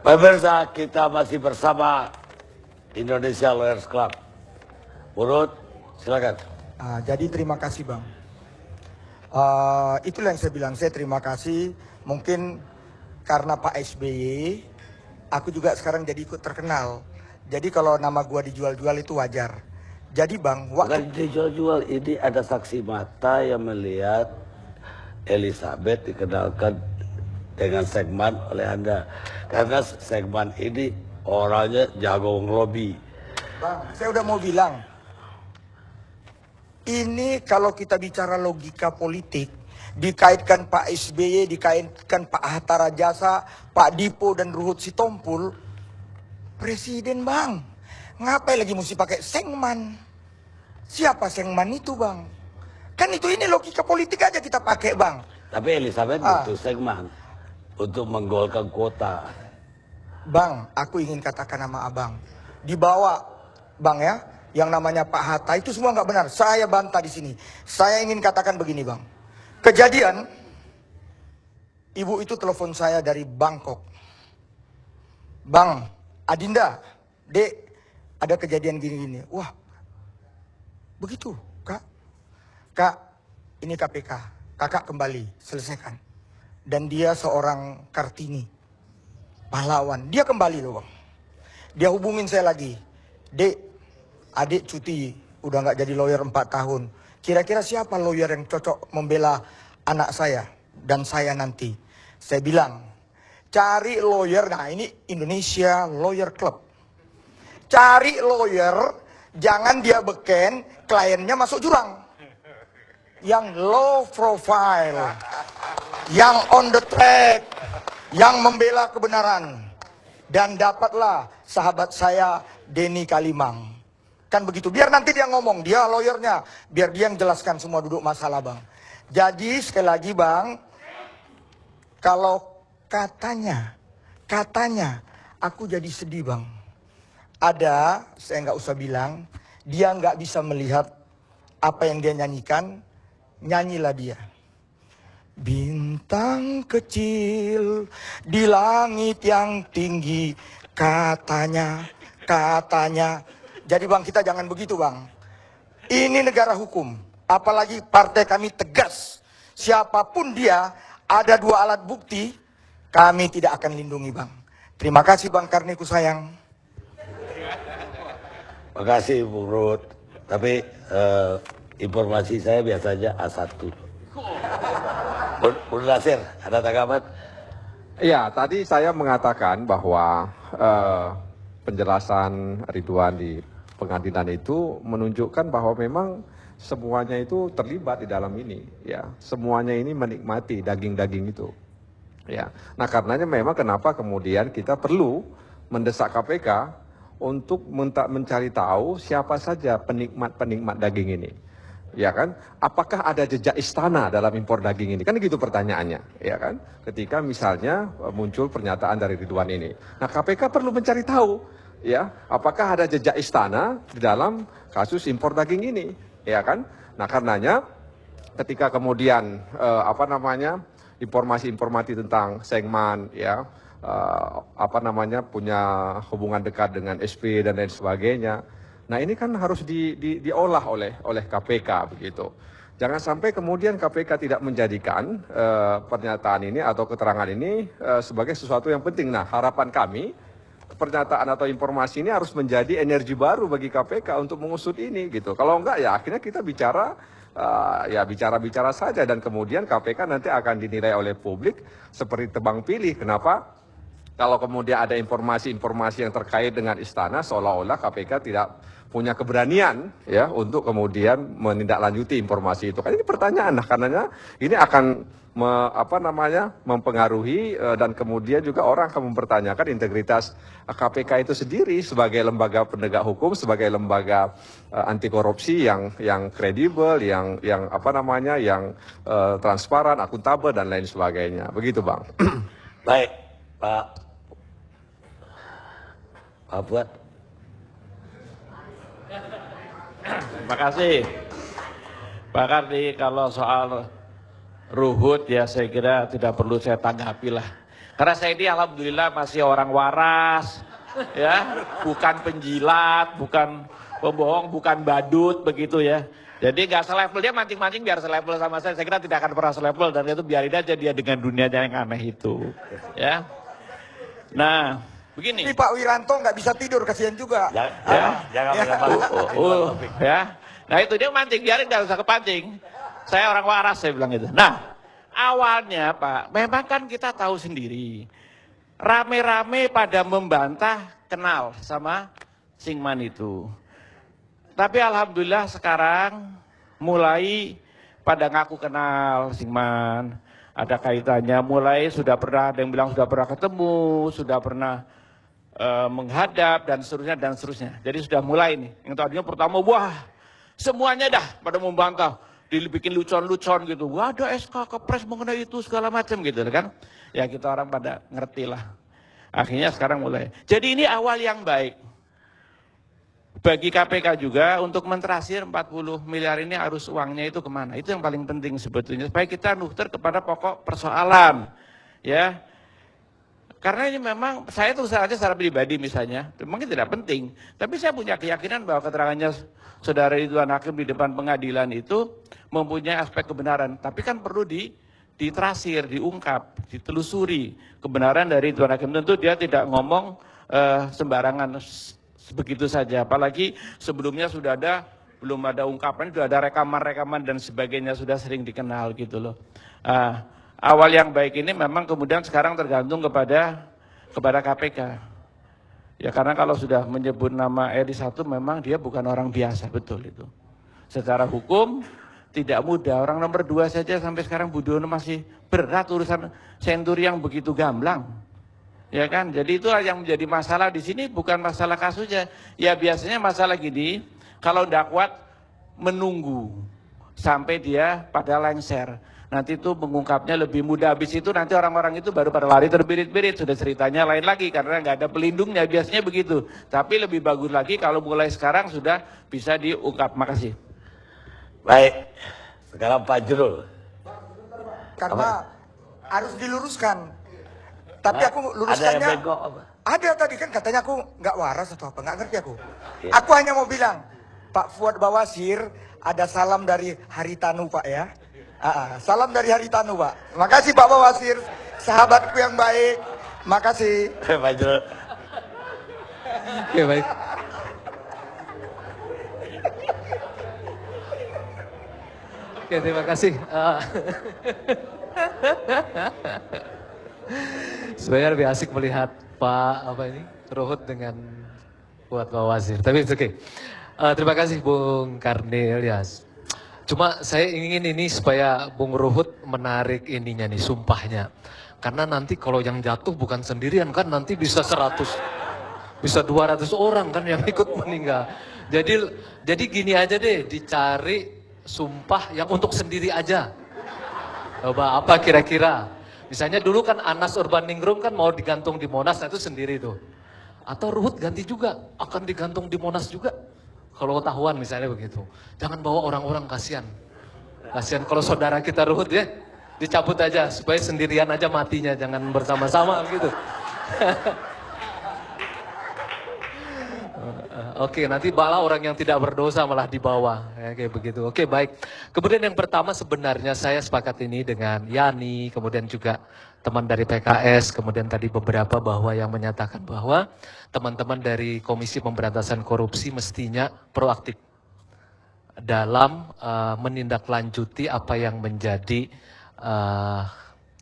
Pemirsa, kita masih bersama Indonesia Lawyers Club. Urut, silakan. Jadi terima kasih Bang. Itulah yang saya bilang, saya terima kasih. Mungkin karena Pak SBY, aku juga sekarang jadi ikut terkenal. Jadi kalau nama gua dijual-jual itu wajar. Jadi Bang, Bukan dijual-jual, ini ada saksi mata yang melihat Elizabeth dikenalkan dengan Segman oleh Anda. Karena Segman ini orangnya jago ngelobi. Bang, saya udah mau bilang. Ini kalau kita bicara logika politik, dikaitkan Pak SBY, dikaitkan Pak Hatta Rajasa, Pak Dipo dan Ruhut Sitompul, presiden Bang. Ngapain lagi mesti pakai Segman? Siapa Segman itu Bang? Kan ini logika politik aja kita pakai Bang. Tapi Elizabeth butuh Segman untuk menggolkan kuota. Bang, aku ingin katakan sama abang, dibawa Bang ya, yang namanya Pak Hatta itu semua nggak benar. Saya bantah di sini. Saya ingin katakan begini Bang. Kejadian, ibu itu telepon saya dari Bangkok. Bang, Adinda, Dek, ada kejadian gini-gini. Wah, begitu, Kak. Kak, ini KPK. Kakak kembali, selesaikan. Dan dia seorang Kartini, pahlawan. Dia kembali loh Bang. Dia hubungin saya lagi. Dek, adik cuti, udah nggak jadi lawyer 4 tahun. Kira-kira siapa lawyer yang cocok membela anak saya dan saya nanti? Saya bilang, cari lawyer, nah ini Indonesia Lawyer Club. Cari lawyer, jangan dia beken, kliennya masuk jurang. Yang low profile, yang on the track, yang membela kebenaran. Dan dapatlah sahabat saya Denny Kalimang. Kan begitu, biar nanti dia ngomong, dia lawyernya, biar dia yang jelaskan semua duduk masalah Bang. Jadi sekali lagi Bang, kalau katanya aku jadi sedih Bang. Ada, saya nggak usah bilang, dia nggak bisa melihat apa yang dia nyanyikan, nyanyilah dia. Bintang kecil di langit yang tinggi, katanya. Jadi Bang, kita jangan begitu Bang. Ini negara hukum, apalagi partai kami tegas. Siapapun dia, ada 2 alat bukti, kami tidak akan lindungi Bang. Terima kasih Bang Karniku sayang. Makasih Bung Ruhut. Tapi informasi saya biasanya A1. Bung Nasir, ada tanggapan? Ya, tadi saya mengatakan bahwa penjelasan Ridwan di pengadilan itu menunjukkan bahwa memang semuanya itu terlibat di dalam ini, ya. Semuanya ini menikmati daging-daging itu. Ya. Nah, karenanya memang kenapa kemudian kita perlu mendesak KPK untuk mencari tahu siapa saja penikmat-penikmat daging ini. Ya kan? Apakah ada jejak istana dalam impor daging ini? Kan gitu pertanyaannya, ya kan? Ketika misalnya muncul pernyataan dari Ridwan ini. Nah, KPK perlu mencari tahu, ya, apakah ada jejak istana di dalam kasus impor daging ini, ya kan? Nah, karenanya ketika kemudian informasi-informasi tentang Segman, ya, punya hubungan dekat dengan SP dan lain sebagainya. Nah, ini kan harus diolah oleh KPK begitu. Jangan sampai kemudian KPK tidak menjadikan pernyataan ini atau keterangan ini sebagai sesuatu yang penting. Nah, harapan kami pernyataan atau informasi ini harus menjadi energi baru bagi KPK untuk mengusut ini gitu. Kalau enggak ya akhirnya kita bicara saja dan kemudian KPK nanti akan dinilai oleh publik seperti tebang pilih. Kenapa? Kalau kemudian ada informasi-informasi yang terkait dengan istana, seolah-olah KPK tidak punya keberanian ya untuk kemudian menindaklanjuti informasi itu. Kan ini pertanyaan, nah karenanya ini akan mempengaruhi dan kemudian juga orang akan mempertanyakan integritas KPK itu sendiri sebagai lembaga penegak hukum, sebagai lembaga anti korupsi yang kredibel, yang transparan, akuntabel dan lain sebagainya. Begitu, Bang. Baik, Pak Fuad. Terima kasih Pak Karni. Kalau soal Ruhut ya saya kira tidak perlu saya tanggapi lah. Karena saya ini alhamdulillah masih orang waras, ya, bukan penjilat, bukan pembohong, bukan badut begitu ya. Jadi nggak selevel, dia mancing-mancing biar selevel sama saya. Saya kira tidak akan pernah selevel dan itu biarin aja dia dengan dunianya yang aneh itu, ya. Nah, begini. Ini Pak Wiranto nggak bisa tidur, kasihan juga. Jangan Ya. Nah itu dia mancing, biarin nggak usah kepancing. Saya orang waras, saya bilang gitu. Nah, awalnya Pak, memang kan kita tahu sendiri. Rame-rame pada membantah kenal sama Singman itu. Tapi alhamdulillah sekarang mulai pada ngaku kenal Singman. Ada kaitannya, mulai sudah pernah, ada yang bilang sudah pernah ketemu, sudah pernah menghadap dan seterusnya. Jadi sudah mulai nih. Yang tadinya pertama, wah semuanya dah pada membantah. Dibikin lucon-lucon gitu. Wah ada SK Kepres mengenai itu segala macam gitu kan. Ya kita orang pada ngerti lah. Akhirnya sekarang mulai. Jadi ini awal yang baik. Bagi KPK juga untuk mentrasir 40 miliar ini harus uangnya itu kemana. Itu yang paling penting sebetulnya. Supaya kita nuhter kepada pokok persoalan. Ya. Karena ini memang, saya tuh saja secara pribadi misalnya, mungkin tidak penting. Tapi saya punya keyakinan bahwa keterangannya Saudara Ridwan Hakim di depan pengadilan itu mempunyai aspek kebenaran. Tapi kan perlu ditrasir, diungkap, ditelusuri kebenaran dari Ridwan Hakim. Tentu dia tidak ngomong sembarangan begitu saja. Apalagi sebelumnya sudah ada, belum ada ungkapan, sudah ada rekaman-rekaman dan sebagainya, sudah sering dikenal gitu loh. Awal yang baik ini memang kemudian sekarang tergantung kepada KPK. Ya karena kalau sudah menyebut nama Edi satu memang dia bukan orang biasa, betul itu. Secara hukum tidak mudah, orang nomor 2 saja sampai sekarang Budiono masih berat urusan senturi yang begitu gamblang. Ya kan, jadi itu yang menjadi masalah di sini bukan masalah kasusnya. Ya biasanya masalah gini, kalau tidak kuat menunggu sampai dia pada lengser. Nanti itu mengungkapnya lebih mudah. Habis itu nanti orang-orang itu baru pada lari terbirit-birit. Sudah ceritanya lain lagi karena nggak ada pelindungnya. Biasanya begitu. Tapi lebih bagus lagi kalau mulai sekarang sudah bisa diungkap. Makasih. Baik. Sekarang Pak Jurul. Karena harus diluruskan. Tapi aku Ada yang luruskannya. bengkok apa? Ada tadi kan katanya aku nggak waras atau apa. Nggak ngerti aku. Iya. Aku hanya mau bilang. Pak Fuad Bawasir ada salam dari Haritanu Pak ya. Salam dari Haritanu Pak. Makasih Pak Bawasir, sahabatku yang baik. Makasih. Pak Jurul. Oke, baik. Oke, terima kasih. Sebenarnya lebih asik melihat Pak Ruhut dengan Fuad Bawasir. Tapi oke. Terima kasih Bung Karni Ilyas. Cuma saya ingin ini supaya Bung Ruhut menarik ininya nih, sumpahnya. Karena nanti kalau yang jatuh bukan sendirian kan, nanti bisa 100, bisa 200 orang kan yang ikut meninggal. Jadi gini aja deh, dicari sumpah yang untuk sendiri aja. Coba apa kira-kira? Misalnya dulu kan Anas Urbaningrum kan mau digantung di Monas, nah itu sendiri tuh. Atau Ruhut ganti juga, akan digantung di Monas juga. Kalau ketahuan misalnya begitu. Jangan bawa orang-orang, kasihan. Kasihan kalau saudara kita Ruhut ya, dicabut aja supaya sendirian aja matinya, jangan bersama-sama gitu. Oke, nanti malah orang yang tidak berdosa malah dibawa, ya, kayak begitu. Oke, baik. Kemudian yang pertama sebenarnya saya sepakat ini dengan Yani, kemudian juga teman dari PKS, kemudian tadi beberapa bahwa yang menyatakan bahwa teman-teman dari Komisi Pemberantasan Korupsi mestinya proaktif dalam menindaklanjuti apa yang menjadi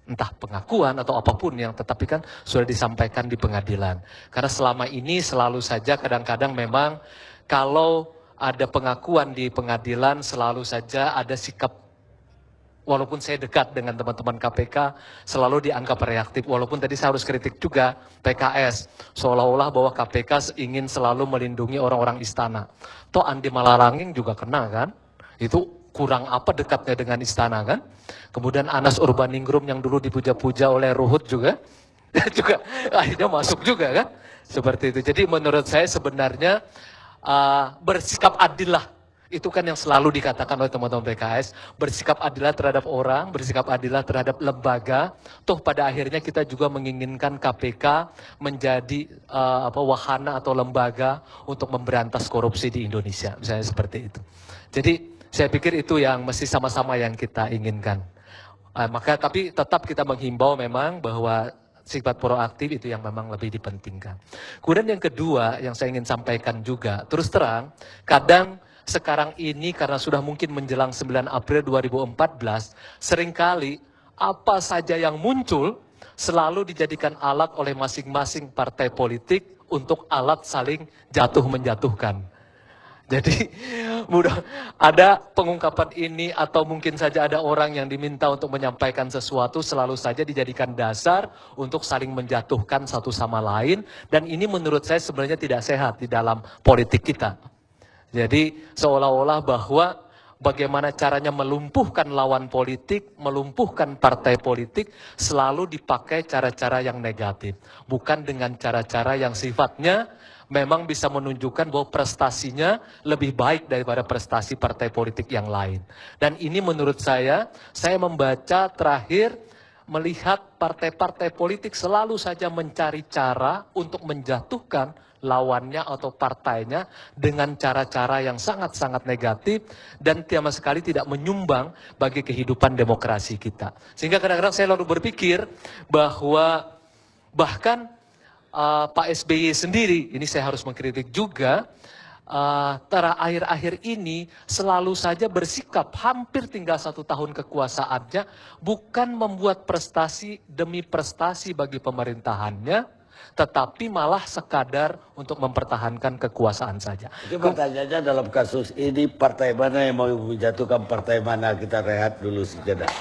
entah pengakuan atau apapun yang tetapi kan sudah disampaikan di pengadilan. Karena selama ini selalu saja kadang-kadang memang kalau ada pengakuan di pengadilan selalu saja ada sikap, walaupun saya dekat dengan teman-teman KPK selalu dianggap reaktif. Walaupun tadi saya harus kritik juga PKS seolah-olah bahwa KPK ingin selalu melindungi orang-orang istana. Toh Andi Malarangeng juga kena kan? Itu kurang apa dekatnya dengan istana kan? Kemudian Anas Urbaningrum yang dulu dipuja-puja oleh Ruhut juga akhirnya masuk juga kan? Seperti itu. Jadi menurut saya sebenarnya bersikap adil lah. Itu kan yang selalu dikatakan oleh teman-teman PKS, bersikap adil terhadap orang, bersikap adil terhadap lembaga. Toh pada akhirnya kita juga menginginkan KPK menjadi wahana atau lembaga untuk memberantas korupsi di Indonesia, misalnya seperti itu. Jadi saya pikir itu yang mesti sama-sama yang kita inginkan. Tapi tetap kita menghimbau memang bahwa sifat proaktif itu yang memang lebih dipentingkan. Kemudian yang kedua yang saya ingin sampaikan juga, terus terang, kadang sekarang ini karena sudah mungkin menjelang 9 April 2014, seringkali apa saja yang muncul selalu dijadikan alat oleh masing-masing partai politik untuk alat saling jatuh-menjatuhkan. Jadi mudah ada pengungkapan ini atau mungkin saja ada orang yang diminta untuk menyampaikan sesuatu selalu saja dijadikan dasar untuk saling menjatuhkan satu sama lain, dan ini menurut saya sebenarnya tidak sehat di dalam politik kita. Jadi seolah-olah bahwa bagaimana caranya melumpuhkan lawan politik, melumpuhkan partai politik, selalu dipakai cara-cara yang negatif. Bukan dengan cara-cara yang sifatnya memang bisa menunjukkan bahwa prestasinya lebih baik daripada prestasi partai politik yang lain. Dan ini menurut saya membaca terakhir, melihat partai-partai politik selalu saja mencari cara untuk menjatuhkan lawannya atau partainya dengan cara-cara yang sangat-sangat negatif dan sama sekali tidak menyumbang bagi kehidupan demokrasi kita. Sehingga kadang-kadang saya lalu berpikir bahwa bahkan Pak SBY sendiri, ini saya harus mengkritik juga, akhir-akhir ini selalu saja bersikap hampir tinggal 1 tahun kekuasaannya, bukan membuat prestasi demi prestasi bagi pemerintahannya, tetapi malah sekadar untuk mempertahankan kekuasaan saja. Jadi pertanyaannya dalam kasus ini partai mana yang mau menjatuhkan partai mana, kita rehat dulu sejenak.